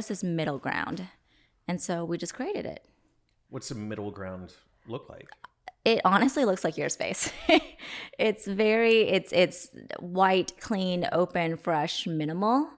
just this middle ground. And so we just created it. What's the middle ground look like? It honestly looks like your space. It's white, clean, open, fresh, minimal.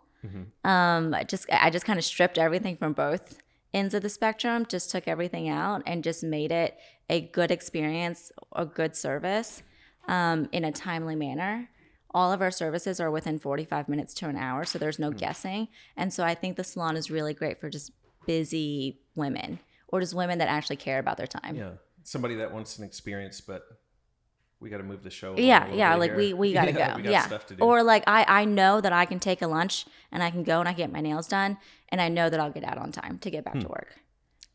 I just kind of stripped everything from both ends of the spectrum, just took everything out and just made it a good experience, a good service in a timely manner. All of our services are within 45 minutes to an hour, so there's no guessing. And so I think the salon is really great for just busy women or just women that actually care about their time. Yeah. Somebody that wants an experience, but we got to move the show. Yeah. Like we got to go. We got stuff to do. Or like I know that I can take a lunch and I can go and I get my nails done and I know that I'll get out on time to get back to work.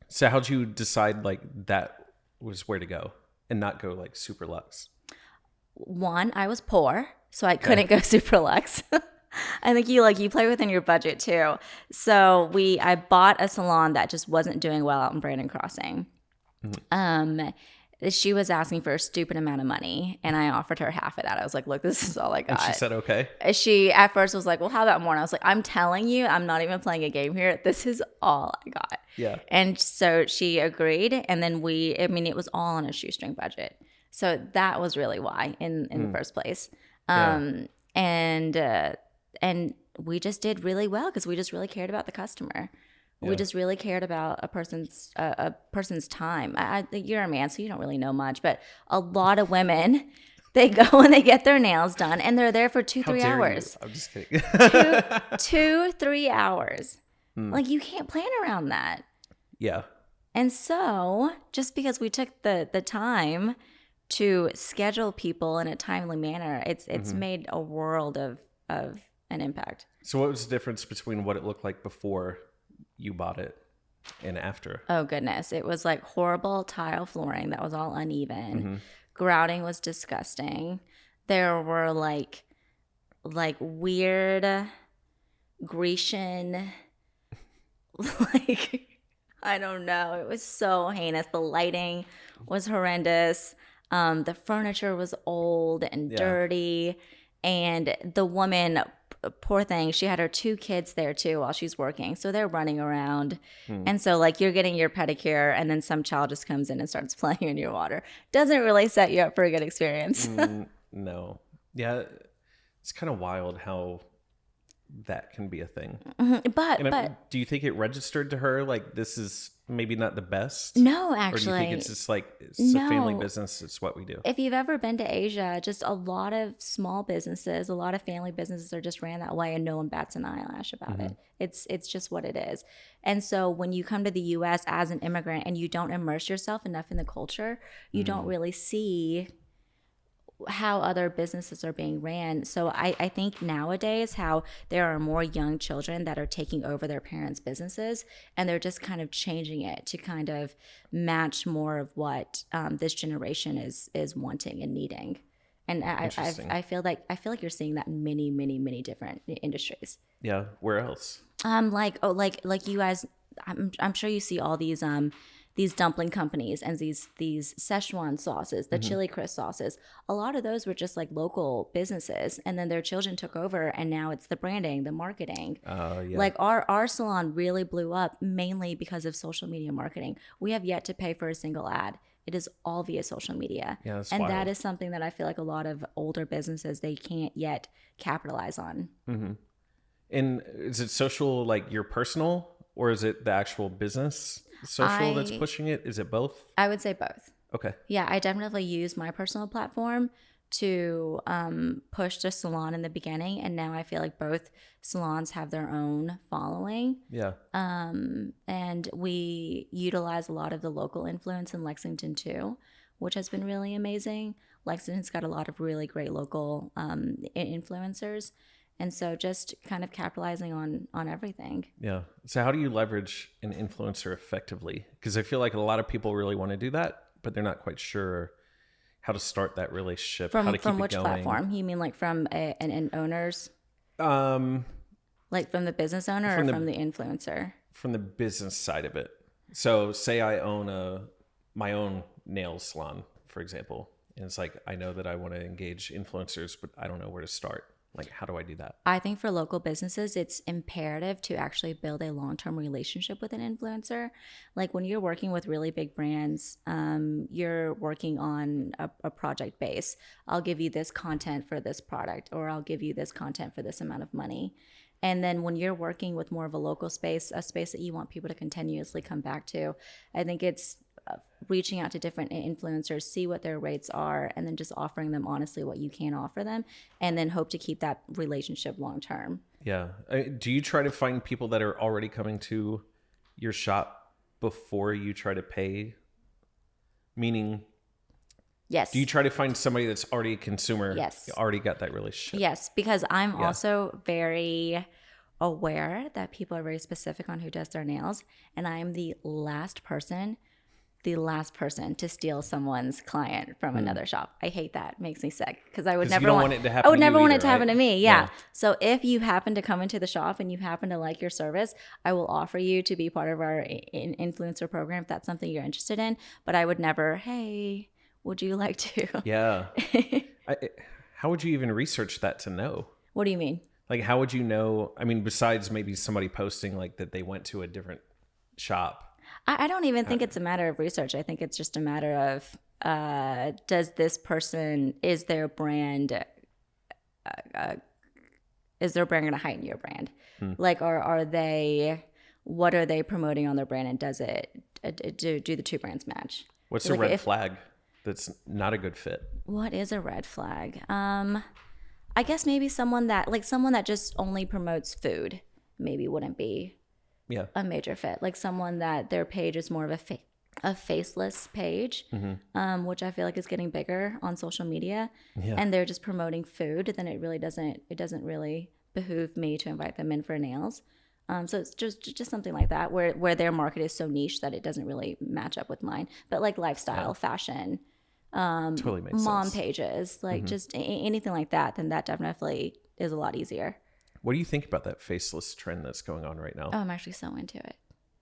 So how'd you decide like that was where to go and not go like super luxe? One, I was poor, so I couldn't go super luxe. I think you play within your budget too. So I bought a salon that just wasn't doing well out in Brandon Crossing. She was asking for a stupid amount of money and I offered her half of that. I was like, look, this is all I got. And she said, okay. She at first was like, well, how about more? And I was like, I'm telling you, I'm not even playing a game here. This is all I got. Yeah. And so she agreed. And then it was all on a shoestring budget. So that was really why in the first place. And we just did really well because we just really cared about the customer. Yeah. We just really cared about a person's time. You're a man, so you don't really know much, but a lot of women, they go and they get their nails done, and they're there for 2-3 hours. I'm just kidding. 2-3 hours. Like you can't plan around that. Yeah. And so, just because we took the time to schedule people in a timely manner, it's made a world of an impact. So, what was the difference between what it looked like before you bought it and after? Oh goodness, it was like horrible tile flooring that was all uneven. Grouting was disgusting. There were like weird Grecian I don't know. It was so heinous. The lighting was horrendous. The furniture was old and dirty. And the woman, poor thing, she had her 2 kids there too while she's working. So they're running around. And so like you're getting your pedicure and then some child just comes in and starts playing in your water. Doesn't really set you up for a good experience. No. Yeah. It's kind of wild how that can be a thing. But do you think it registered to her like this is maybe not the best? No, actually. Or do you think it's just like it's a family business, it's what we do? If you've ever been to Asia, just a lot of small businesses, a lot of family businesses are just ran that way and no one bats an eyelash about it. It's just what it is. And so when you come to the US as an immigrant and you don't immerse yourself enough in the culture, you don't really see how other businesses are being ran. So I think nowadays how there are more young children that are taking over their parents' businesses and they're just kind of changing it to kind of match more of what this generation is wanting and needing. And I feel like you're seeing that in many, many, many different industries. Yeah. Where else? Like you guys, I'm sure you see all these dumpling companies and these Szechuan sauces, the chili crisp sauces. A lot of those were just like local businesses, and then their children took over, and now it's the branding, the marketing. Like our salon really blew up mainly because of social media marketing. We have yet to pay for a single ad. It is all via social media. Yeah, that's and wild. That is something that I feel like a lot of older businesses, they can't yet capitalize on. And is it social like your personal, or is it the actual business social that's pushing it? Is it both? I would say both. Okay. Yeah, I definitely use my personal platform to push the salon in the beginning, and now I feel like both salons have their own following. Yeah. And we utilize a lot of the local influence in Lexington too, which has been really amazing. Lexington's got a lot of really great local influencers. And so just kind of capitalizing on everything. Yeah. So how do you leverage an influencer effectively? Because I feel like a lot of people really want to do that, but they're not quite sure how to start that relationship, how to keep it going. From which platform? You mean like from an owner's? Like from the business owner or from the influencer? From the business side of it. So say I own my own nail salon, for example. And it's like, I know that I want to engage influencers, but I don't know where to start. Like, how do I do that? I think for local businesses, it's imperative to actually build a long-term relationship with an influencer. Like when you're working with really big brands, you're working on a project base. I'll give you this content for this product, or I'll give you this content for this amount of money. And then when you're working with more of a local space, a space that you want people to continuously come back to, I think it's reaching out to different influencers, see what their rates are, and then just offering them honestly what you can offer them, and then hope to keep that relationship long term. Yeah. Do you try to find people that are already coming to your shop before you try to pay? Meaning, yes. Do you try to find somebody that's already a consumer? Yes. Already got that relationship? Yes, because I'm also very aware that people are very specific on who does their nails, and I am the last person to steal someone's client from another shop. I hate that. It makes me sick because I would never want it to happen. I would never want it to happen to me. Yeah. So if you happen to come into the shop and you happen to like your service, I will offer you to be part of our influencer program if that's something you're interested in. But I would never, hey, would you like to? Yeah. How would you even research that to know? What do you mean? Like, how would you know? I mean, besides maybe somebody posting like that they went to a different shop. I don't even think it's a matter of research. I think it's just a matter of does this person, is their brand going to heighten your brand? Like, are they, what are they promoting on their brand, and does it do the two brands match? What's a red flag that's not a good fit? What is a red flag? I guess maybe someone that just only promotes food maybe wouldn't be a major fit. Like someone that their page is more of a faceless page, which I feel like is getting bigger on social media, and they're just promoting food. Then it doesn't really behoove me to invite them in for nails. So it's just something like that where their market is so niche that it doesn't really match up with mine. But like lifestyle, fashion, totally makes mom sense. Pages, like just anything like that, then that definitely is a lot easier. What do you think about that faceless trend that's going on right now? Oh, I'm actually so into it.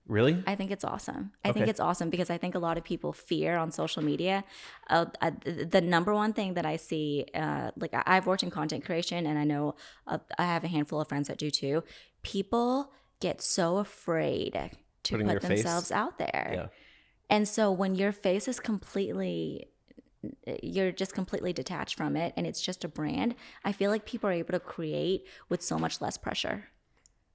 Really? I think it's awesome. I think it's awesome because I think a lot of people fear on social media. The number one thing that I see, like I've worked in content creation, and I know I have a handful of friends that do too. People get so afraid to put themselves out there. Yeah. And so when your face is you're just completely detached from it and it's just a brand, I feel like people are able to create with so much less pressure.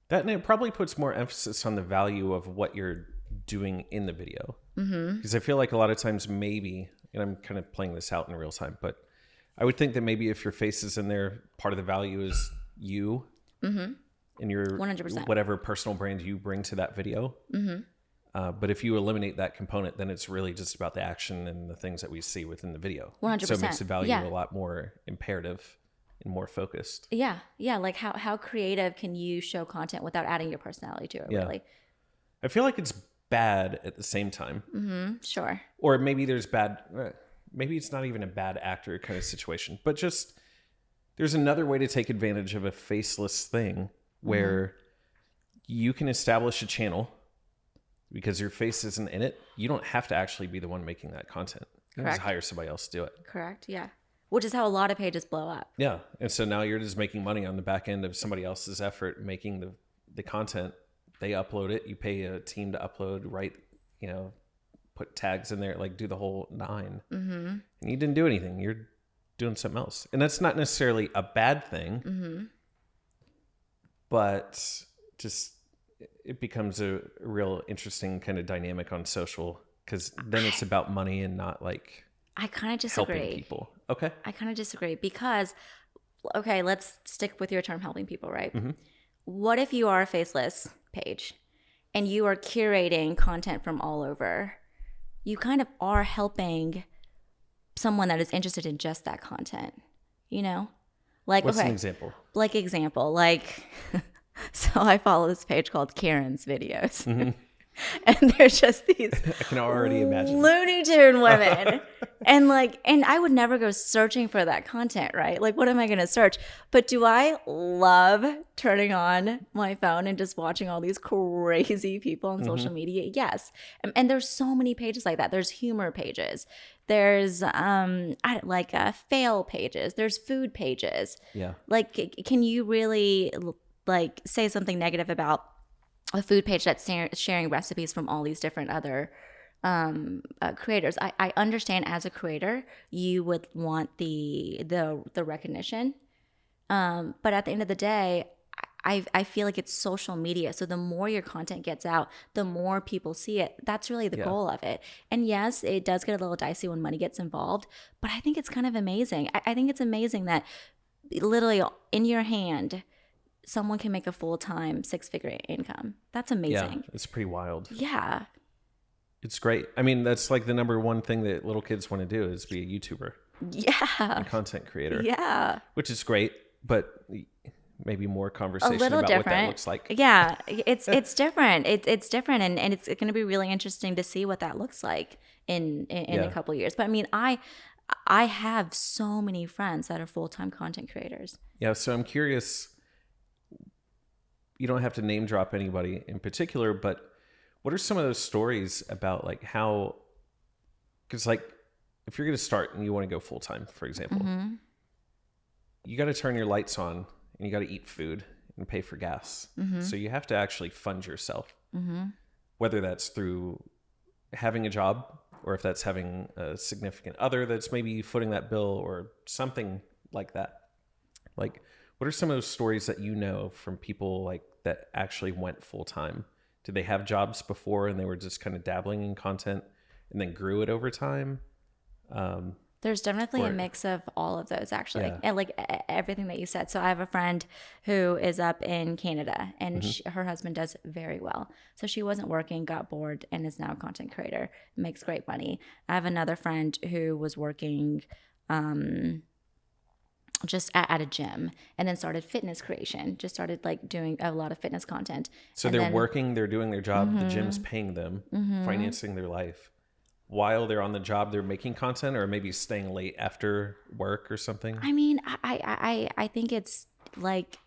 That, and it probably puts more emphasis on the value of what you're doing in the video. Because I feel like a lot of times maybe, and I'm kind of playing this out in real time, but I would think that maybe if your face is in there, part of the value is you and your 100%. Whatever personal brand you bring to that video. But if you eliminate that component, then it's really just about the action and the things that we see within the video. 100%. So it makes the value a lot more imperative and more focused. Yeah. Like how creative can you show content without adding your personality to it, really? I feel like it's bad at the same time. Sure. Or maybe there's maybe it's not even a bad actor kind of situation, but just there's another way to take advantage of a faceless thing where you can establish a channel. Because your face isn't in it, you don't have to actually be the one making that content. You just hire somebody else to do it. Correct, yeah. Which is how a lot of pages blow up. Yeah, and so now you're just making money on the back end of somebody else's effort making the content. They upload it. You pay a team to upload, write, put tags in there, like do the whole 9. And you didn't do anything. You're doing something else. And that's not necessarily a bad thing, but just... it becomes a real interesting kind of dynamic on social because then it's about money and not like I kind of disagree. Helping people. Okay. I kind of disagree because, let's stick with your term helping people, right? What if you are a faceless page and you are curating content from all over? You kind of are helping someone that is interested in just that content, Like, what's an example? Like, so I follow this page called Karen's Videos. And they're just these I can already imagine. Looney Tune women. And I would never go searching for that content, right? Like, what am I going to search? But do I love turning on my phone and just watching all these crazy people on social media? Yes. And there's so many pages like that. There's humor pages. There's fail pages. There's food pages. Yeah. Like, can you really like say something negative about a food page that's sharing recipes from all these different other creators? I understand as a creator, you would want the recognition. But at the end of the day, I feel like it's social media. So the more your content gets out, the more people see it. That's really the goal of it. And yes, it does get a little dicey when money gets involved, but I think it's kind of amazing. I think it's amazing that literally in your hand, someone can make a full-time 6-figure income. That's amazing. Yeah, it's pretty wild. Yeah. It's great. I mean, that's like the number one thing that little kids want to do is be a YouTuber. Yeah. A content creator. Yeah. Which is great, but maybe more conversation a little about different. What that looks like. Yeah. It's different. It's different. And it's going to be really interesting to see what that looks like in a couple of years. But I mean, I have so many friends that are full-time content creators. Yeah. So I'm curious, you don't have to name drop anybody in particular, but what are some of those stories about like how, because like if you're going to start and you want to go full time, for example, you got to turn your lights on and you got to eat food and pay for gas. So you have to actually fund yourself, whether that's through having a job or if that's having a significant other that's maybe footing that bill or something like that. Like, what are some of those stories that you know from people like that actually went full time? Did they have jobs before and they were just kind of dabbling in content and then grew it over time? There's definitely a mix of all of those, actually, and like everything that you said. So I have a friend who is up in Canada, and her husband does very well. So she wasn't working, got bored, and is now a content creator, makes great money. I have another friend who was working just at a gym and then started fitness creation, just started like doing a lot of fitness content. So they're working, they're doing their job, the gym's paying them, financing their life. While they're on the job, they're making content or maybe staying late after work or something. I mean, I think it's like,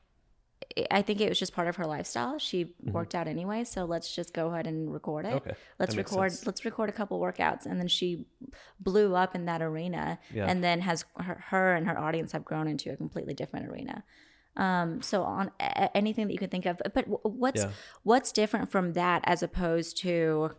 I think it was just part of her lifestyle. She worked out anyway, so let's just go ahead and record it. Okay. Let's record a couple workouts, and then she blew up in that arena, and then has her and her audience have grown into a completely different arena. So on anything that you could think of, but what's different from that as opposed to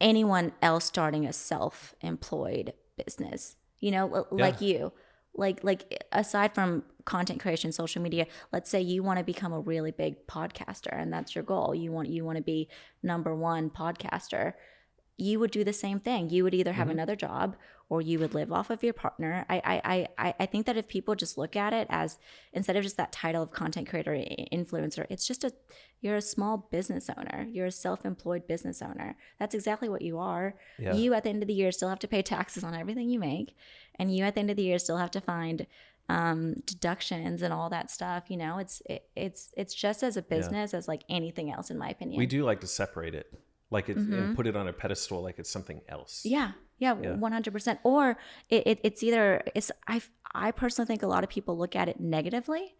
anyone else starting a self-employed business? You know, like you. Like aside from content creation, social media, let's say you want to become a really big podcaster and that's your goal. You want to be #1 podcaster. You would do the same thing. You would either have another job or you would live off of your partner. I think that if people just look at it as, instead of just that title of content creator, influencer, it's just you're a small business owner. You're a self-employed business owner. That's exactly what you are. Yeah. You at the end of the year still have to pay taxes on everything you make. And you at the end of the year still have to find deductions and all that stuff. You know, it's just as a business as like anything else, in my opinion. We do like to separate it. Like it, and put it on a pedestal like it's something else. Yeah, 100%. Or it's either, I personally think a lot of people look at it negatively,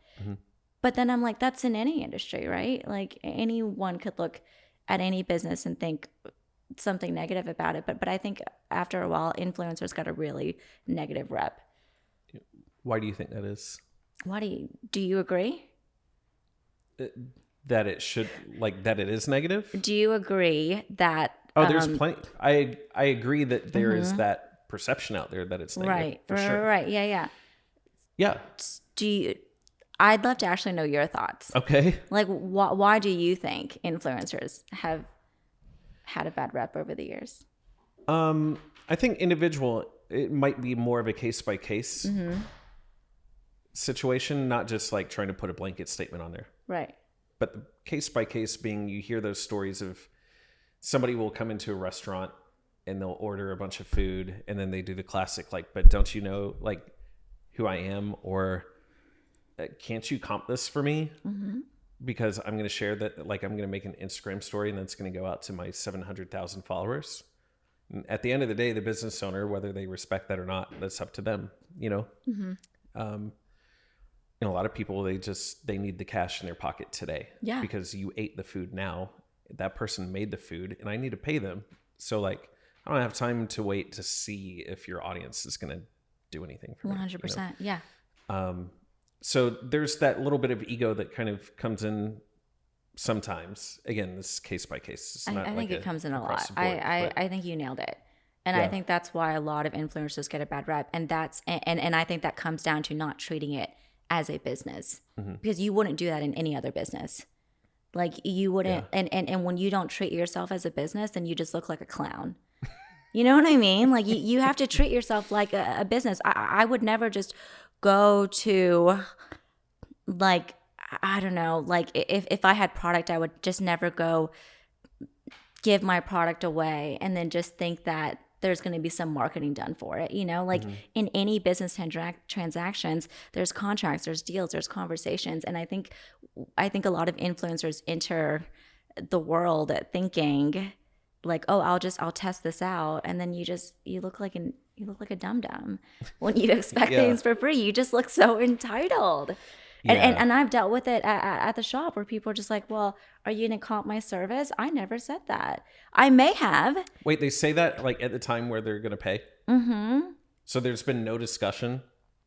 but then I'm like, that's in any industry, right? Like anyone could look at any business and think something negative about it. But I think after a while, influencers got a really negative rep. Why do you think that is? Do you agree? That it should, like, that it is negative? Do you agree that... there's plenty... I agree that there is that perception out there that it's negative. Right, for sure. Right, yeah. Yeah. I'd love to actually know your thoughts. Okay. Like, why do you think influencers have had a bad rep over the years? I think it might be more of a case-by-case situation, not just like trying to put a blanket statement on there. Right. But the case by case being, you hear those stories of somebody will come into a restaurant and they'll order a bunch of food and then they do the classic, like, but don't you know, like, who I am? Or can't you comp this for me? because I'm going to share that, like, I'm going to make an Instagram story and that's going to go out to my 700,000 followers. And at the end of the day, the business owner, whether they respect that or not, that's up to them, you know? And a lot of people, they need the cash in their pocket today. Yeah. Because you ate the food now. That person made the food and I need to pay them. So like, I don't have time to wait to see if your audience is going to do anything for me. 100%. Yeah. So there's that little bit of ego that kind of comes in sometimes. Again, this is case by case. It's not I think it comes in a lot. Board, I think you nailed it. And I think that's why a lot of influencers get a bad rep. And I think that comes down to not treating it as a business, because you wouldn't do that in any other business. Like you wouldn't. And when you don't treat yourself as a business, then you just look like a clown. You know what I mean? Like you have to treat yourself like a business. I would never just go to, like, I don't know, like if I had product, I would just never go give my product away and then just think that there's going to be some marketing done for it. You know, like in any business transactions, there's contracts, there's deals, there's conversations. And I think a lot of influencers enter the world thinking like, oh, I'll test this out. And then you look like a dum-dum when you expect things for free. You just look so entitled. And I've dealt with it at the shop where people are just like, well, are you going to comp my service? I never said that. I may have. Wait, they say that like at the time where they're going to pay? So there's been no discussion.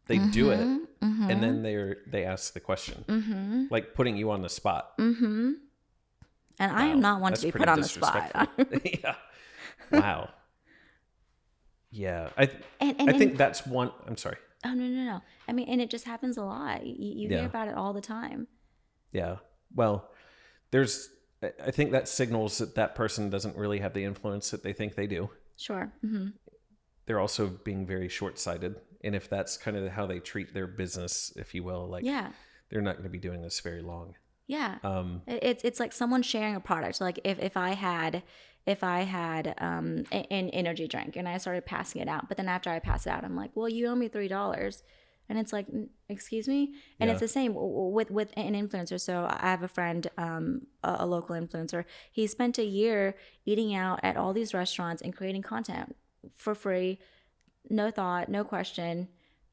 They do it. And then they ask the question, like putting you on the spot. And I am not one to be put on the spot. Yeah. Wow. Yeah. I think that's one. I'm sorry. Oh, no. I mean, and it just happens a lot. You hear about it all the time. Yeah. Well, I think that signals that person doesn't really have the influence that they think they do. Sure. They're also being very short-sighted. And if that's kind of how they treat their business, if you will, like they're not going to be doing this very long. Yeah. It's like someone sharing a product. Like if I had an energy drink and I started passing it out, but then after I pass it out, I'm like, well, you owe me $3. And it's like, excuse me? And it's the same with an influencer. So I have a friend, a local influencer. He spent a year eating out at all these restaurants and creating content for free, no thought, no question,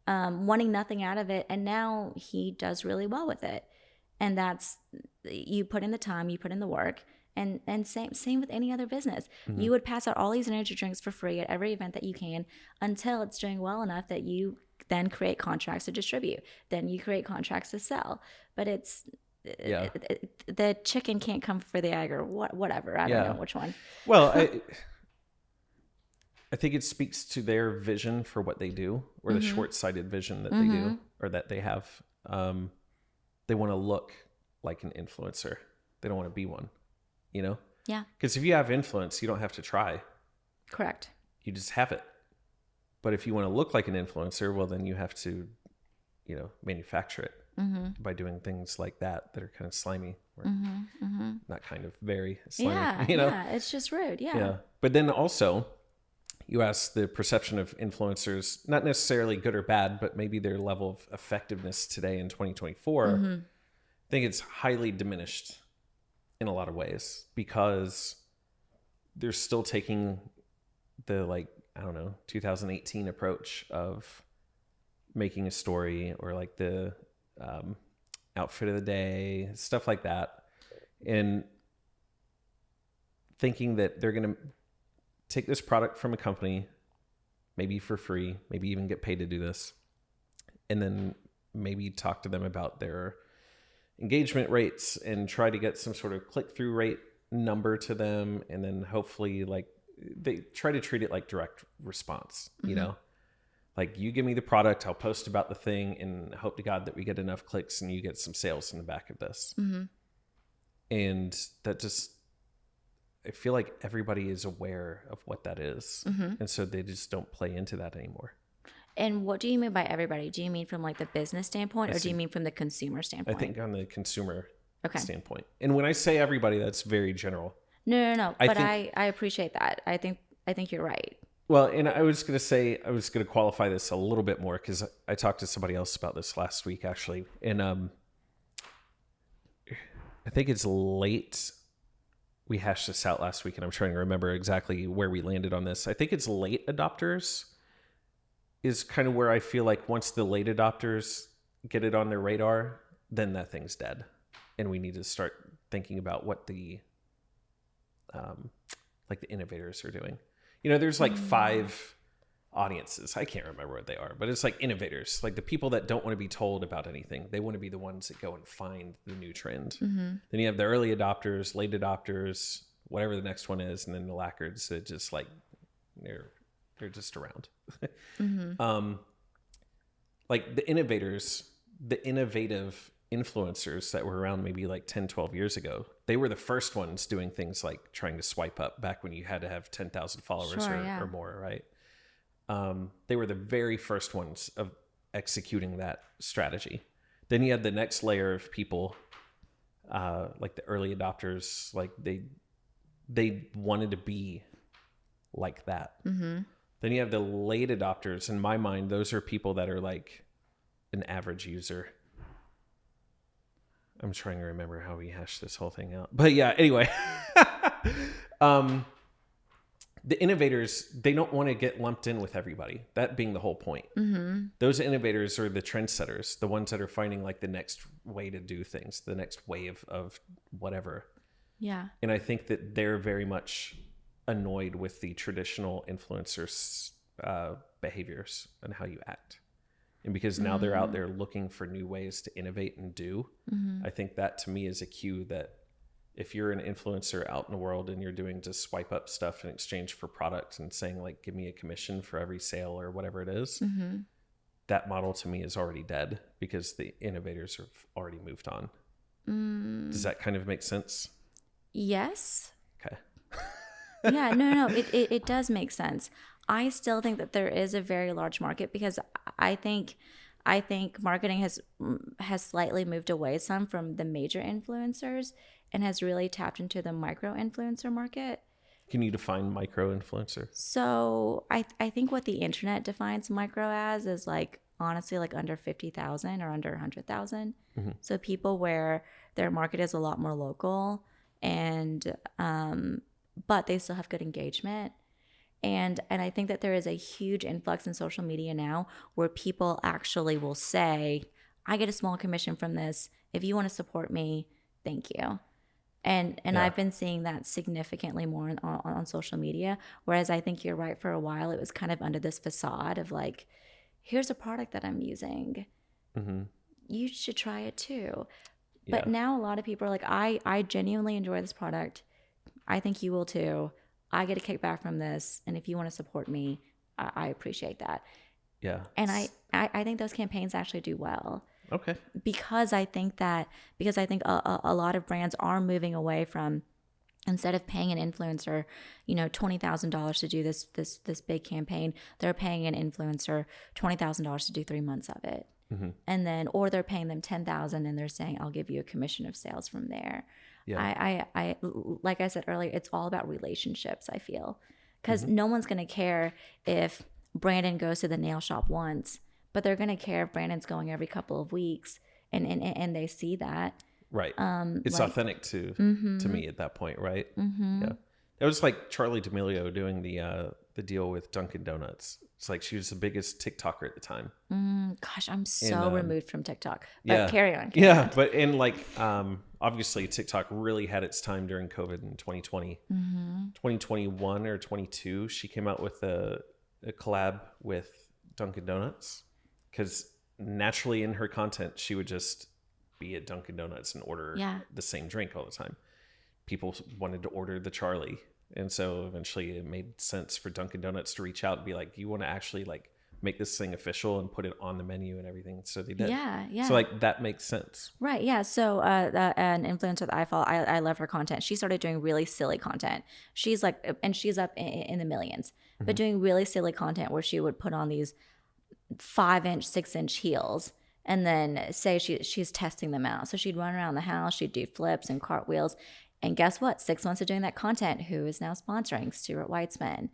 wanting nothing out of it. And now he does really well with it. And that's, you put in the time, you put in the work, and same with any other business. You would pass out all these energy drinks for free at every event that you can until it's doing well enough that you then create contracts to distribute. Then you create contracts to sell. But it's the chicken can't come for the egg or whatever. I don't know which one. Well, I think it speaks to their vision for what they do, or the short-sighted vision that they do, or that they have. They want to look like an influencer. They don't want to be one, you know? Yeah. Because if you have influence, you don't have to try. Correct. You just have it. But if you want to look like an influencer, well, then you have to, manufacture it by doing things like that are kind of slimy. Or not kind of, very slimy. Yeah, yeah, it's just rude. Yeah. But then also, you ask the perception of influencers, not necessarily good or bad, but maybe their level of effectiveness today in 2024. I think it's highly diminished in a lot of ways because they're still taking the 2018 approach of making a story, or like the outfit of the day, stuff like that. And thinking that they're going to take this product from a company, maybe for free, maybe even get paid to do this, and then maybe talk to them about their engagement rates and try to get some sort of click-through rate number to them. And then hopefully they try to treat it like direct response, you know, like you give me the product, I'll post about the thing and hope to God that we get enough clicks and you get some sales in the back of this. And that just, I feel like everybody is aware of what that is. And so they just don't play into that anymore. And what do you mean by everybody? Do you mean from like the business standpoint, or do you mean from the consumer standpoint? I think on the consumer standpoint. And when I say everybody, that's very general. No. But I appreciate that. I think you're right. Well, and I was going to qualify this a little bit more because I talked to somebody else about this last week, actually. And I think it's late. We hashed this out last week, and I'm trying to remember exactly where we landed on this. I think it's late adopters is kind of where I feel like once the late adopters get it on their radar, then that thing's dead. And we need to start thinking about what the like the innovators are doing. You know, there's like 5 audiences. I can't remember what they are, but it's like innovators, like the people that don't want to be told about anything. They want to be the ones that go and find the new trend. Then you have the early adopters, late adopters, whatever the next one is, and then the laggards that just like they're just around. Like the innovators, the innovative influencers that were around maybe like 10, 12 years ago, they were the first ones doing things like trying to swipe up back when you had to have 10,000 followers or more, right? They were the very first ones of executing that strategy. Then you had the next layer of people, like the early adopters, like they wanted to be like that. Then you have the late adopters. In my mind, those are people that are like an average user. I'm trying to remember how we hashed this whole thing out. But yeah, anyway. The innovators, they don't want to get lumped in with everybody. That being the whole point. Those innovators are the trendsetters, the ones that are finding like the next way to do things, the next wave of whatever. Yeah. And I think that they're very much annoyed with the traditional influencers' behaviors and how you act. And because now they're out there looking for new ways to innovate and do, I think that to me is a cue that if you're an influencer out in the world and you're doing just swipe up stuff in exchange for product and saying like, give me a commission for every sale or whatever it is, that model to me is already dead because the innovators have already moved on. Does that kind of make sense? Yes. Okay. Yeah, no, it does make sense. I still think that there is a very large market because I think marketing has slightly moved away some from the major influencers and has really tapped into the micro influencer market. Can you define micro influencer? So I think what the internet defines micro as is like honestly like under 50,000 or under 100,000. So people where their market is a lot more local and but they still have good engagement. And I think that there is a huge influx in social media now where people actually will say, I get a small commission from this. If you want to support me, thank you. And I've been seeing that significantly more on social media. Whereas I think you're right, for a while it was kind of under this facade of like, here's a product that I'm using. You should try it too. But now a lot of people are like, I genuinely enjoy this product. I think you will too. I get a kickback from this, and if you want to support me, I appreciate that. Yeah. And I think those campaigns actually do well. Okay. Because I think a lot of brands are moving away from, instead of paying an influencer, $20,000 to do this big campaign, they're paying an influencer $20,000 to do 3 months of it. And then, or they're paying them $10,000 and they're saying, I'll give you a commission of sales from there. Yeah. I like I said earlier, it's all about relationships, I feel. Because no one's going to care if Brandon goes to the nail shop once, but they're going to care if Brandon's going every couple of weeks and they see that. Right. It's like, authentic to me at that point, right? Yeah. It was like Charli D'Amelio doing the deal with Dunkin' Donuts. It's like she was the biggest TikToker at the time. Gosh, I'm so removed from TikTok. But yeah. Carry on. But in like, obviously TikTok really had its time during COVID in 2020. 2021 or 22, she came out with a collab with Dunkin' Donuts because naturally in her content, she would just be at Dunkin' Donuts and order the same drink all the time. People wanted to order the Charli. And so eventually it made sense for Dunkin' Donuts to reach out and be like, you want to actually like make this thing official and put it on the menu and everything. So they did. Yeah. So like that makes sense. Right. Yeah. So an influencer that I follow, I love her content. She started doing really silly content. She's like, and she's up in the millions, but doing really silly content where she would put on these 5-inch, 6-inch heels and then say she's testing them out. So she'd run around the house, she'd do flips and cartwheels. And guess what? 6 months of doing that content, who is now sponsoring? Stuart Weitzman.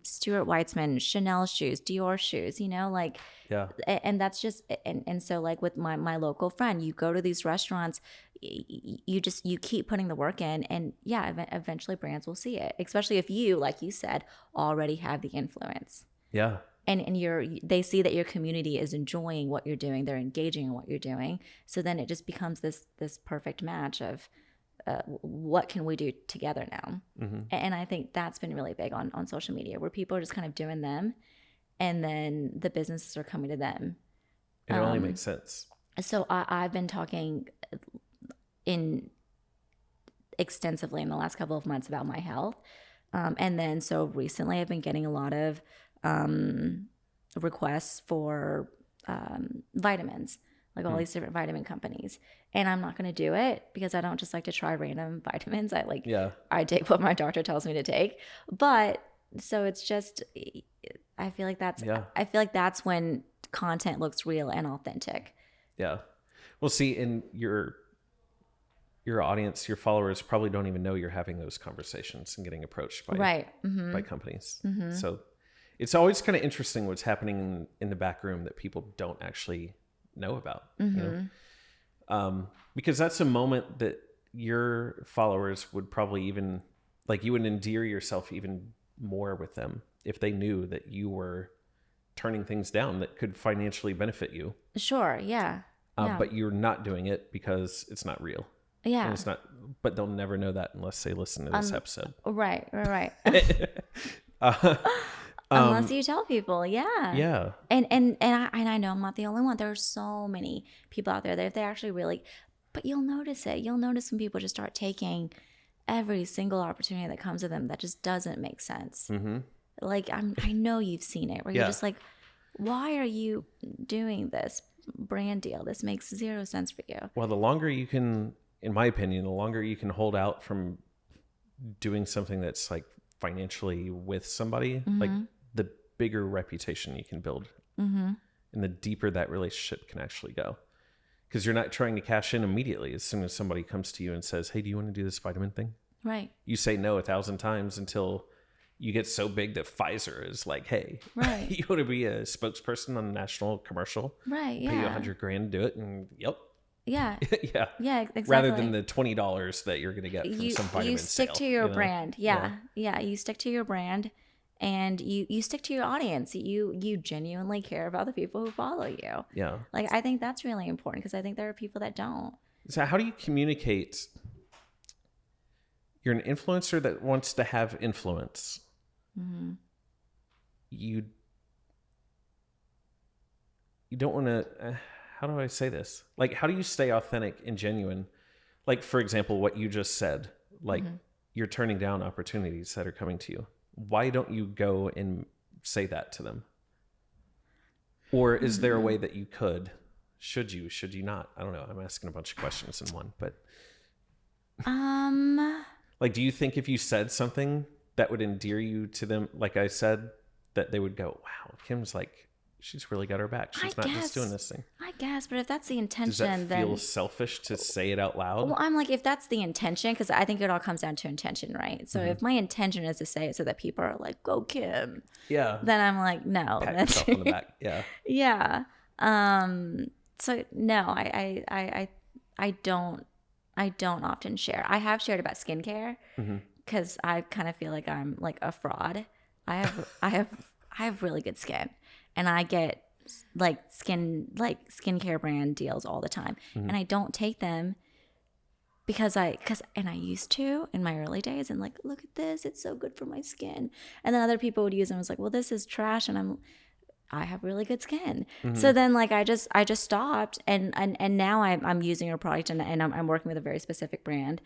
Stuart Weitzman, Chanel shoes, Dior shoes, and that's just, and so like with my local friend, you go to these restaurants, you keep putting the work in, and yeah, eventually brands will see it, especially if you, like you said, already have the influence. Yeah. And they see that your community is enjoying what you're doing, they're engaging in what you're doing, so then it just becomes this perfect match of what can we do together now. And I think that's been really big on social media, where people are just kind of doing them, and then the businesses are coming to them. It only makes sense. So I've been talking extensively in the last couple of months about my health, and then so recently I've been getting a lot of requests for vitamins, like all these different vitamin companies. And I'm not going to do it because I don't just like to try random vitamins. I take what my doctor tells me to take. But so it's just, I feel like that's when content looks real and authentic. Yeah. Well, see, in your audience, your followers probably don't even know you're having those conversations and getting approached by by companies. So it's always kind of interesting what's happening in the back room that people don't actually know about, you know? Because that's a moment that your followers would probably even, like, you would endear yourself even more with them if they knew that you were turning things down that could financially benefit you. Sure. Yeah. But you're not doing it because it's not real. Yeah. And it's not, but they'll never know that unless they listen to this episode. Right. Unless you tell people, yeah. Yeah. And I know I'm not the only one. There are so many people out there that if they actually really, but you'll notice it. You'll notice when people just start taking every single opportunity that comes to them that just doesn't make sense. Like I know you've seen it where you're just like, why are you doing this brand deal? This makes zero sense for you. Well, the longer you can, in my opinion, the longer you can hold out from doing something that's like financially with somebody, like the bigger reputation you can build and the deeper that relationship can actually go. Because you're not trying to cash in immediately as soon as somebody comes to you and says, hey, do you want to do this vitamin thing? Right. You say no 1,000 times until you get so big that Pfizer is like, hey, you want to be a spokesperson on a national commercial? Right. Yeah. Pay you $100,000 to do it. And Yeah. Yeah. Yeah, exactly. Rather than the $20 that you're going to get from some vitamin you stick sale, to your brand. Yeah. You stick to your brand, and you stick to your audience. You genuinely care about the people who follow you. Yeah. Like, I think that's really important, because I think there are people that don't. So how do you communicate? You're an influencer that wants to have influence. You don't want to, how do I say this? Like, how do you stay authentic and genuine? Like, for example, what you just said, like you're turning down opportunities that are coming to you. Why don't you go and say that to them? Or is there a way that you could? Should you not? I don't know. I'm asking a bunch of questions in one, but like, do you think if you said something that would endear you to them, like I said, that they would go, wow, Kim's like, she's really got her back. She's not just doing this thing. I guess, but if that's the intention, does that feel selfish to say it out loud? Well, I'm like, if that's the intention, because I think it all comes down to intention, right? So if my intention is to say it so that people are like, go Kim. Yeah. Then I'm like, no. Pat yourself on the back. Yeah. Yeah. So no, I don't often share. I have shared about skincare because I kind of feel like I'm like a fraud. I have really good skin, and I get skincare brand deals all the time, and I don't take them because I used to in my early days, and like, look at this, it's so good for my skin. And then other people would use them. I was like, well, this is trash, and I have really good skin. So then like I just stopped, and now I'm using a product, and I'm working with a very specific brand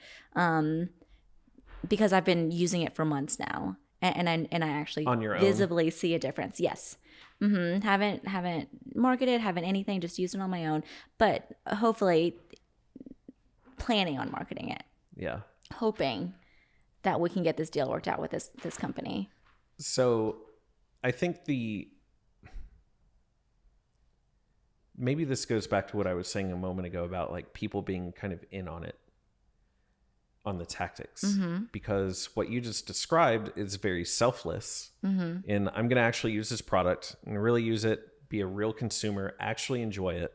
because I've been using it for months now, and I actually on your visibly own? See a difference. Yes. Haven't marketed, haven't anything, just used it on my own, but hopefully planning on marketing it. Yeah. Hoping that we can get this deal worked out with this company. So I think maybe this goes back to what I was saying a moment ago about like people being kind of in on it, on the tactics, because what you just described is very selfless. And I'm going to actually use this product and really use it, be a real consumer, actually enjoy it.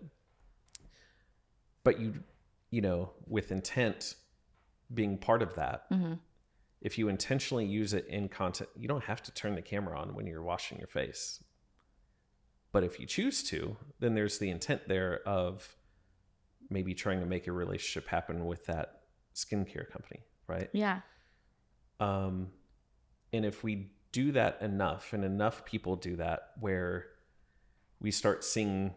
But you with intent being part of that, if you intentionally use it in content, you don't have to turn the camera on when you're washing your face. But if you choose to, then there's the intent there of maybe trying to make a relationship happen with that skincare company, right? Yeah. And if we do that enough, and enough people do that, where we start seeing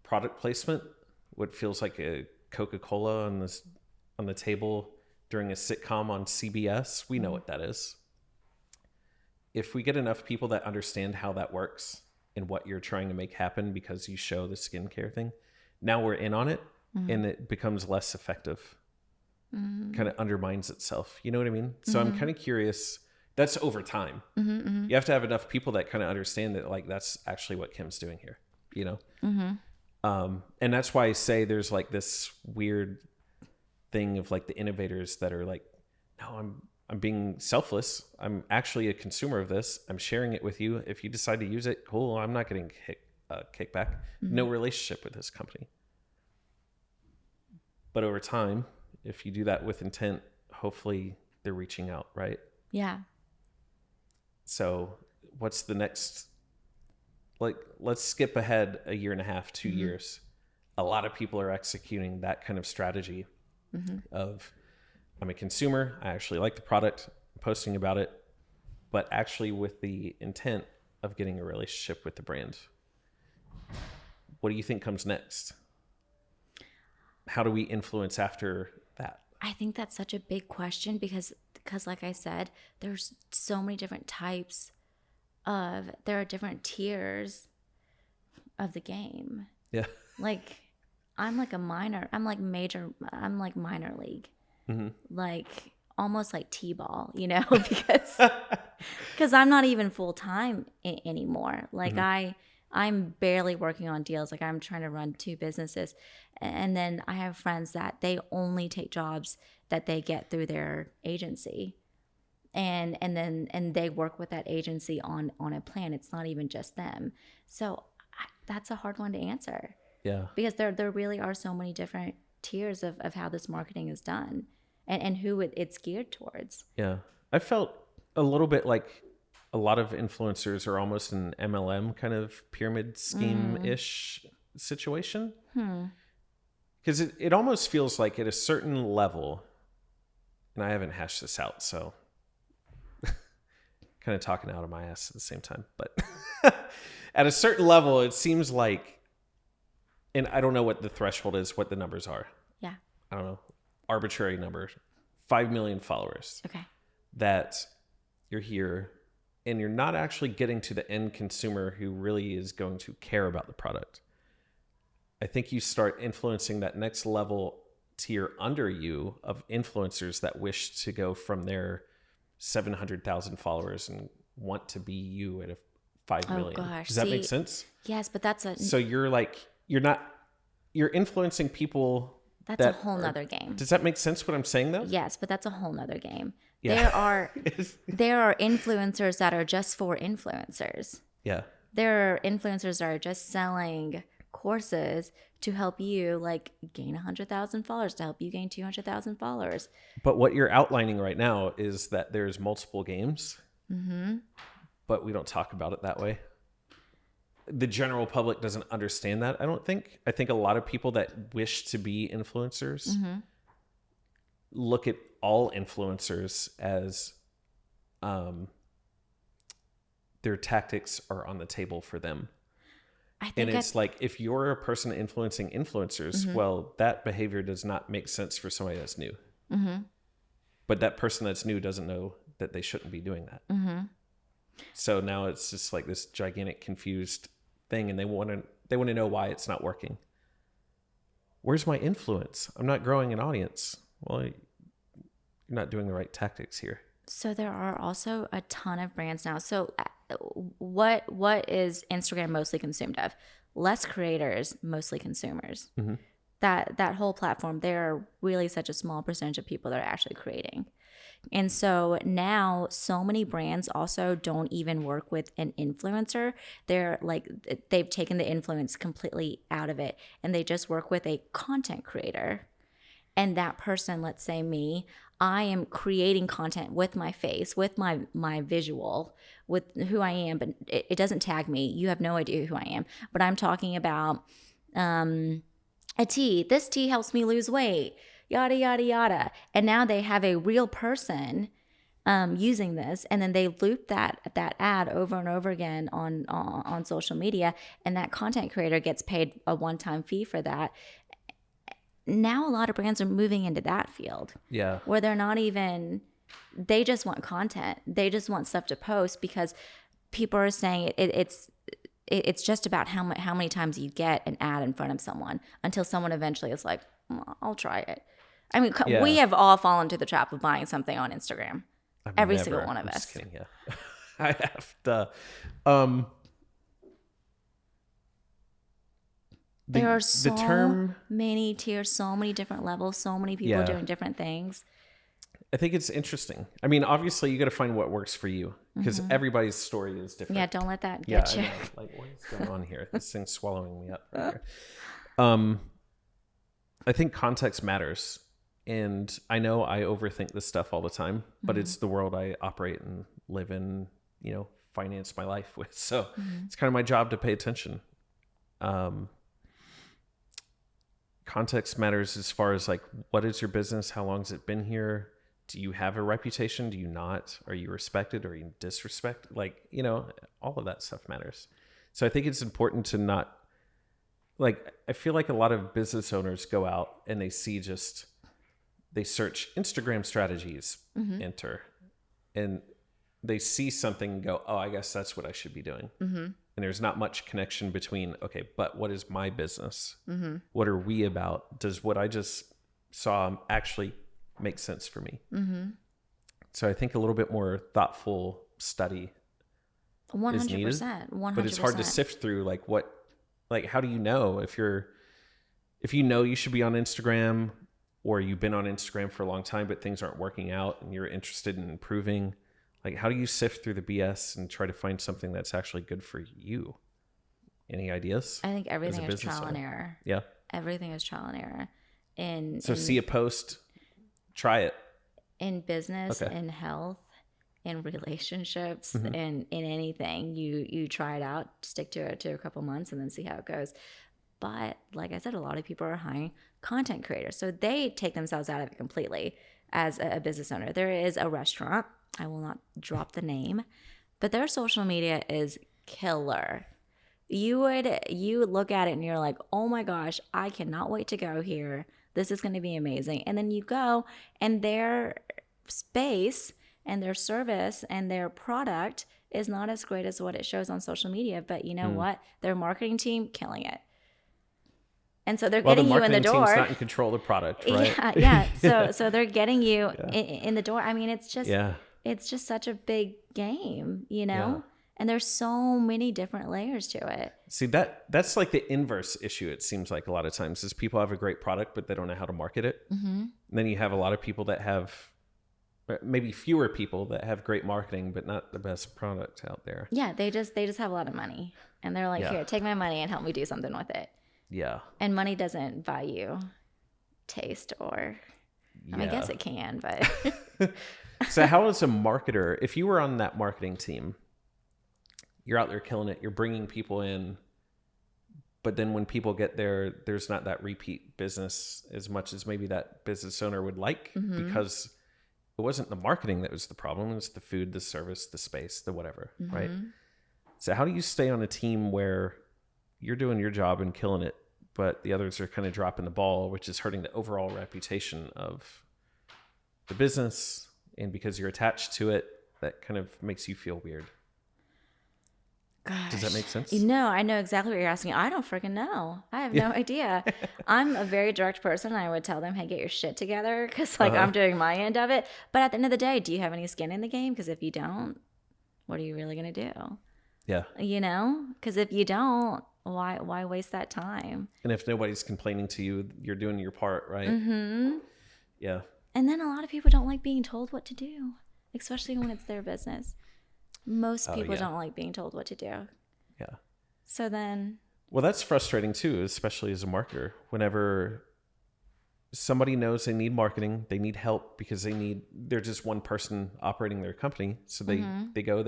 product placement, what feels like a Coca-Cola on the table during a sitcom on CBS, we know what that is. If we get enough people that understand how that works and what you're trying to make happen because you show the skincare thing, now we're in on it, and it becomes less effective. Kind of undermines itself. You know what I mean? So I'm kind of curious. That's over time. You have to have enough people that kind of understand that, like, that's actually what Kim's doing here, and that's why I say there's like this weird thing of like the innovators that are like, no, I'm being selfless. I'm actually a consumer of this. I'm sharing it with you. If you decide to use it, cool. I'm not getting kickback. No relationship with this company. But over time, if you do that with intent, hopefully they're reaching out, right? Yeah. So what's the next, like, let's skip ahead a year and a half, 2 years. A lot of people are executing that kind of strategy of, I'm a consumer, I actually like the product, I'm posting about it, but actually with the intent of getting a relationship with the brand. What do you think comes next? How do we influence after that? I think that's such a big question because like I said, there's so many different types there are different tiers of the game. Yeah. Like I'm like minor league. Like almost like T-ball, because I'm not even full time anymore. Like I'm barely working on deals. Like I'm trying to run 2 businesses. And then I have friends that they only take jobs that they get through their agency. And they work with that agency on a plan. It's not even just them. So that's a hard one to answer. Yeah. Because there really are so many different tiers of how this marketing is done and who it's geared towards. Yeah. I felt a little bit like a lot of influencers are almost an MLM kind of pyramid scheme-ish situation. Because it almost feels like at a certain level, and I haven't hashed this out, so kind of talking out of my ass at the same time. But at a certain level, it seems like, and I don't know what the threshold is, what the numbers are. Yeah. I don't know. Arbitrary number. 5 million followers. Okay. That you're here and you're not actually getting to the end consumer who really is going to care about the product. I think you start influencing that next level tier under you of influencers that wish to go from their 700,000 followers and want to be you at a 5 million. Oh gosh. Does that make sense? Yes, but that's so you're influencing people. That's a whole nother game. Does that make sense what I'm saying though? Yes, but that's a whole nother game. Yeah. There are influencers that are just for influencers. Yeah. There are influencers that are just selling courses to help you like gain 100,000 followers, to help you gain 200,000 followers. But what you're outlining right now is that there's multiple games, but we don't talk about it that way. The general public doesn't understand that, I don't think. I think a lot of people that wish to be influencers look at all influencers as their tactics are on the table for them. And it's like, if you're a person influencing influencers, well, that behavior does not make sense for somebody that's new. But that person that's new doesn't know that they shouldn't be doing that. So now it's just like this gigantic confused thing, and they want to know why it's not working. Where's my influence? I'm not growing an audience. Well, you're not doing the right tactics here. So there are also a ton of brands now. So what is Instagram mostly consumed of? Less creators, mostly consumers. That whole platform, there are really such a small percentage of people that are actually creating. And so now so many brands also don't even work with an influencer. They're like, they've taken the influence completely out of it, and they just work with a content creator. and that person, let's say me, I am creating content with my face, with my visual, with who I am, but it doesn't tag me. You have no idea who I am. But I'm talking about a tea. This tea helps me lose weight, yada, yada, yada. And now they have a real person using this, and then they loop that ad over and over again on social media, and that content creator gets paid a one-time fee for that. Now a lot of brands are moving into that field. Yeah. Where they're not even, they just want content. They just want stuff to post because people are saying it's just about how many times you get an ad in front of someone until someone eventually is like, I'll try it. I mean, we have all fallen to the trap of buying something on Instagram. Every single one of us. Just kidding, yeah. I have to. There are so many tiers, so many different levels, so many people doing different things. I think it's interesting. I mean, obviously, you got to find what works for you because everybody's story is different. Yeah, don't let that get you. Like, what is going on here? This thing's swallowing me up right here. I think context matters. And I know I overthink this stuff all the time, but it's the world I operate and live in, finance my life with. So it's kind of my job to pay attention. Context matters as far as like, what is your business? How long has it been here? Do you have a reputation? Do you not? Are you respected? Are you disrespected? Like, all of that stuff matters. So I think it's important to not, like, I feel like a lot of business owners go out and they search Instagram strategies, enter, and they see something and go, oh, I guess that's what I should be doing. And there's not much connection between, okay, but what is my business? What are we about? Does what I just saw actually make sense for me? So I think a little bit more thoughtful study 100%, is needed. 100%. But it's hard to sift through, how do you know if you should be on Instagram, or you've been on Instagram for a long time, but things aren't working out and you're interested in improving? Like, how do you sift through the BS and try to find something that's actually good for you? Any ideas? I think everything is trial and error. Yeah. Everything is trial and error. See a post, try it. In business, in health, in relationships, in anything, you try it out, stick to it to a couple months, and then see how it goes. But like I said, a lot of people are hiring content creators. So they take themselves out of it completely as a business owner. There is a restaurant, I will not drop the name, but their social media is killer. You would look at it and you're like, oh my gosh, I cannot wait to go here. This is going to be amazing. And then you go, and their space and their service and their product is not as great as what it shows on social media. But you know what? Their marketing team, killing it. And so they're getting you in the door. The marketing team's not in control of the product, right? Yeah. So they're getting you in the door. I mean, it's just such a big game, Yeah. And there's so many different layers to it. See, that's like the inverse issue. It seems like a lot of times is people have a great product, but they don't know how to market it. And then you have a lot of people that have, maybe fewer people that have great marketing, but not the best product out there. Yeah, they just have a lot of money, and they're like, here, take my money and help me do something with it. Yeah. And money doesn't buy you taste, or I mean, I guess it can, but. So how is a marketer, if you were on that marketing team, you're out there killing it, you're bringing people in, but then when people get there, there's not that repeat business as much as maybe that business owner would like, because it wasn't the marketing that was the problem. It was the food, the service, the space, the whatever, right? So how do you stay on a team where you're doing your job and killing it, but the others are kind of dropping the ball, which is hurting the overall reputation of the business? And because you're attached to it, that kind of makes you feel weird. Gosh. Does that make sense? No, I know exactly what you're asking. I don't freaking know. I have no idea. I'm a very direct person. I would tell them, hey, get your shit together, because I'm doing my end of it. But at the end of the day, do you have any skin in the game? Because if you don't, what are you really going to do? Yeah. Because if you don't, why waste that time? And if nobody's complaining to you, you're doing your part, right? Yeah. And then a lot of people don't like being told what to do, especially when it's their business. Most people don't like being told what to do. Yeah. So then. Well, that's frustrating too, especially as a marketer. Whenever somebody knows they need marketing, they need help because they're just one person operating their company. So they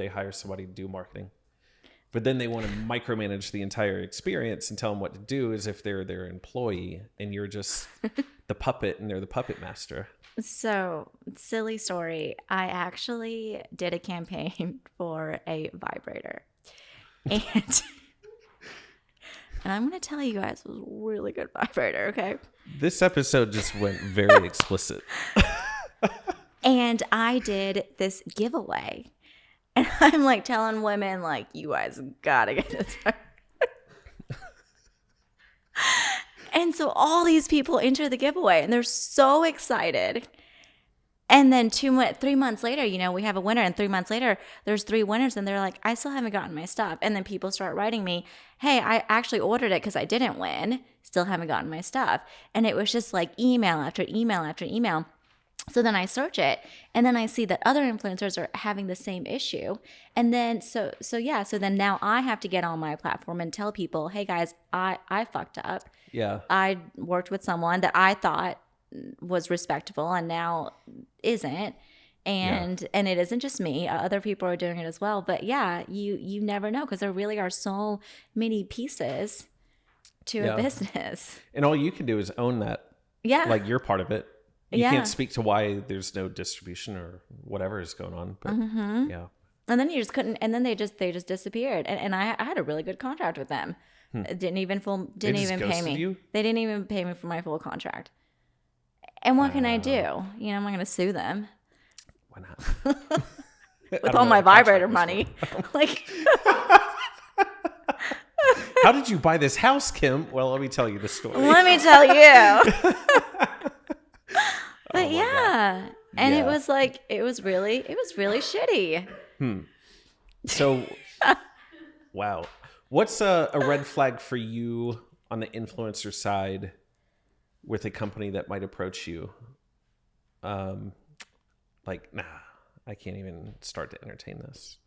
hire somebody to do marketing. But then they want to micromanage the entire experience and tell them what to do as if they're their employee and you're just the puppet and they're the puppet master. So, silly story. I actually did a campaign for a vibrator. And and I'm going to tell you guys, it was a really good vibrator, okay? This episode just went very explicit. And I did this giveaway. And I'm like telling women, like, you guys gotta get this vibrator. And so all these people enter the giveaway and they're so excited. And then 3 months later, we have a winner, and 3 months later, there's 3 winners, and they're like, I still haven't gotten my stuff. And then people start writing me, hey, I actually ordered it because I didn't win, still haven't gotten my stuff. And it was just like email after email after email. So then I search it, and then I see that other influencers are having the same issue. And then, so then now I have to get on my platform and tell people, hey guys, I fucked up. Yeah. I worked with someone that I thought was respectable and now isn't. And it isn't just me. Other people are doing it as well. But yeah, you never know, because there really are so many pieces to a business. And all you can do is own that. Yeah. Like, you're part of it. You can't speak to why there's no distribution or whatever is going on. But yeah. And then you just couldn't, and then they just disappeared. And I had a really good contract with them. Didn't even pay me. You? They didn't even pay me for my full contract. And what can I do? I'm not going to sue them. Why not? With all my vibrator money. Like, how did you buy this house, Kim? Well, let me tell you the story. Let me tell you. But yeah. And it was like, it was really shitty. So, wow. What's a red flag for you on the influencer side with a company that might approach you? Like, nah, I can't even start to entertain this.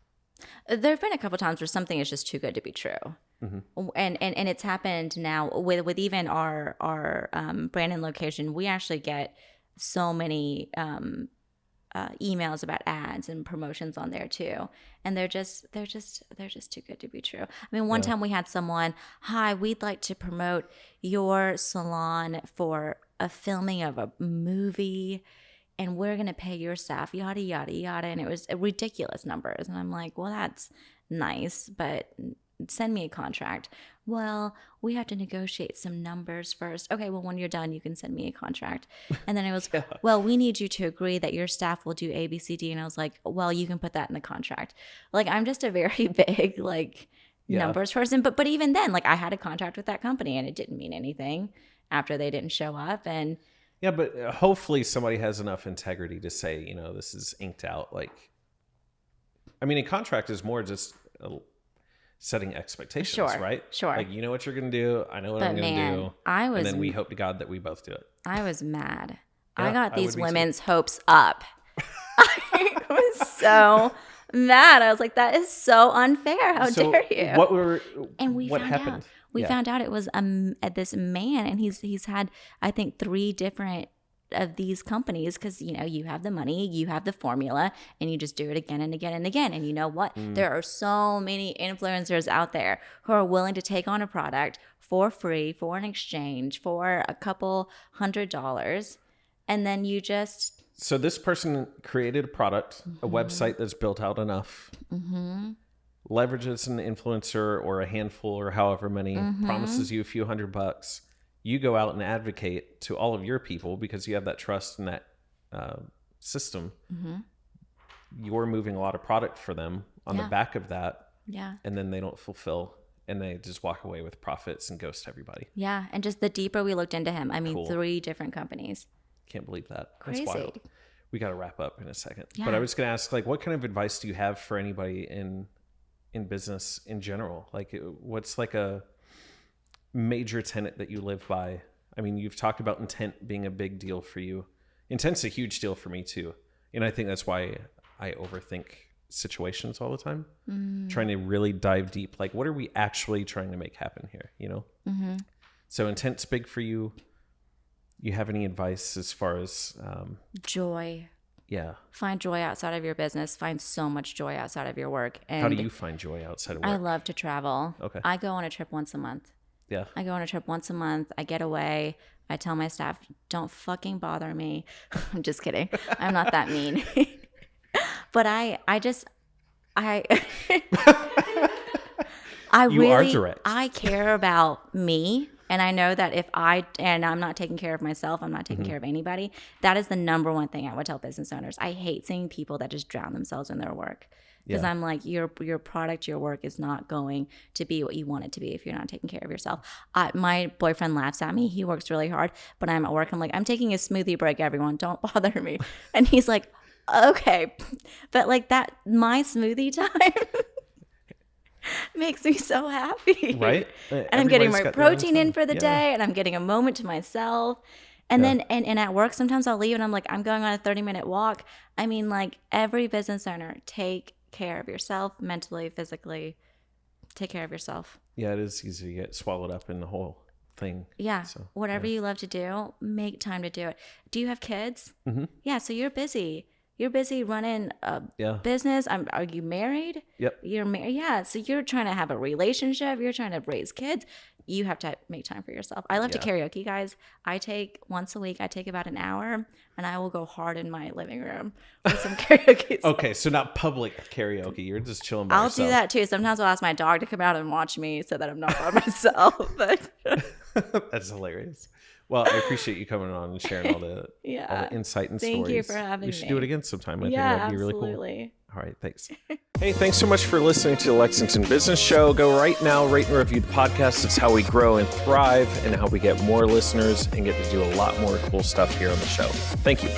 There have been a couple times where something is just too good to be true. And it's happened now with even our brand and location. We actually get so many emails about ads and promotions on there too, and they're just too good to be true. I mean, one time we had someone, hi, we'd like to promote your salon for a filming of a movie, and we're gonna pay your staff, yada yada yada, and it was ridiculous numbers. And I'm like, well, that's nice, but send me a contract. Well, we have to negotiate some numbers first. Okay, well, when you're done, you can send me a contract. And then it was, well, we need you to agree that your staff will do A, B, C, D. And I was like, well, you can put that in the contract. Like, I'm just a very big, numbers person. But even then, I had a contract with that company, and it didn't mean anything after they didn't show up. And yeah, but hopefully somebody has enough integrity to say, this is inked out. A contract is more just setting expectations, right? Sure. Like, you know what you're going to do. I know what I'm going to do. And then we hope to God that we both do it. I was mad. I got these women's hopes up. I was so mad. I was like, that is so unfair. How dare you? What happened? We found out it was this man, and he's had, I think, 3 different of these companies, because you have the money, you have the formula, and you just do it again and again and again. And you know what? There are so many influencers out there who are willing to take on a product for free, for an exchange, for a couple $100, and then you just... So this person created a product, a website that's built out enough, leverages an influencer or a handful or however many, promises you a few $100. You go out and advocate to all of your people because you have that trust in that system. You're moving a lot of product for them on the back of that. Yeah. And then they don't fulfill, and they just walk away with profits and ghost everybody. Yeah. And just the deeper we looked into him, cool. 3 different companies. Can't believe that. Crazy. That's wild. We got to wrap up in a second. Yeah. But I was going to ask, what kind of advice do you have for anybody in business in general? What's a major tenet that you live by? I mean, you've talked about intent being a big deal for you. Intent's a huge deal for me too. And I think that's why I overthink situations all the time, trying to really dive deep. What are we actually trying to make happen here? So intent's big for you. you have any advice as far as Joy. yeah, Find joy outside of your business. Find so much joy outside of your work. And how do you find joy outside of work? I love to travel. Okay. I go on a trip once a month. Yeah. I go on a trip once a month. I get away. I tell my staff, don't fucking bother me. I'm just kidding. I'm not that mean. But I You really, are direct. I care about me. And I know that if I'm not taking care of myself, I'm not taking care of anybody. That is the number one thing I would tell business owners. I hate seeing people that just drown themselves in their work. Because I'm like, your product, your work is not going to be what you want it to be if you're not taking care of yourself. My boyfriend laughs at me. He works really hard, but I'm at work. I'm like, I'm taking a smoothie break, everyone. Don't bother me. And he's like, okay. But like that, my smoothie time makes me so happy. Right? And I'm getting my Everybody's got their own protein in time. for the Yeah. day, and I'm getting a moment to myself. And then and at work, sometimes I'll leave and I'm like, I'm going on a 30-minute walk. I mean, like every business owner, take care of yourself mentally, physically. Take care of yourself. Yeah, it is easy to get swallowed up in the whole thing. Yeah. So, Whatever you love to do, make time to do it. Do you have kids? Mm-hmm. Yeah. So you're busy. You're busy running a business. Are you married? Yep. You're married. Yeah. So you're trying to have a relationship. You're trying to raise kids. You have to make time for yourself. I love to karaoke, guys. I take once a week. I take about an hour, and I will go hard in my living room with some karaoke. Okay, so not public karaoke. You're just chilling by yourself. I'll do that too. Sometimes I'll ask my dog to come out and watch me so that I'm not by myself. But That's hilarious. Well, I appreciate you coming on and sharing all the insight and stories. Thank you for having me. We should do it again sometime. I think that'd be really cool. Absolutely. All right, thanks. Hey, thanks so much for listening to the Lexington Business Show. Go right now, rate and review the podcast. It's how we grow and thrive and how we get more listeners and get to do a lot more cool stuff here on the show. Thank you.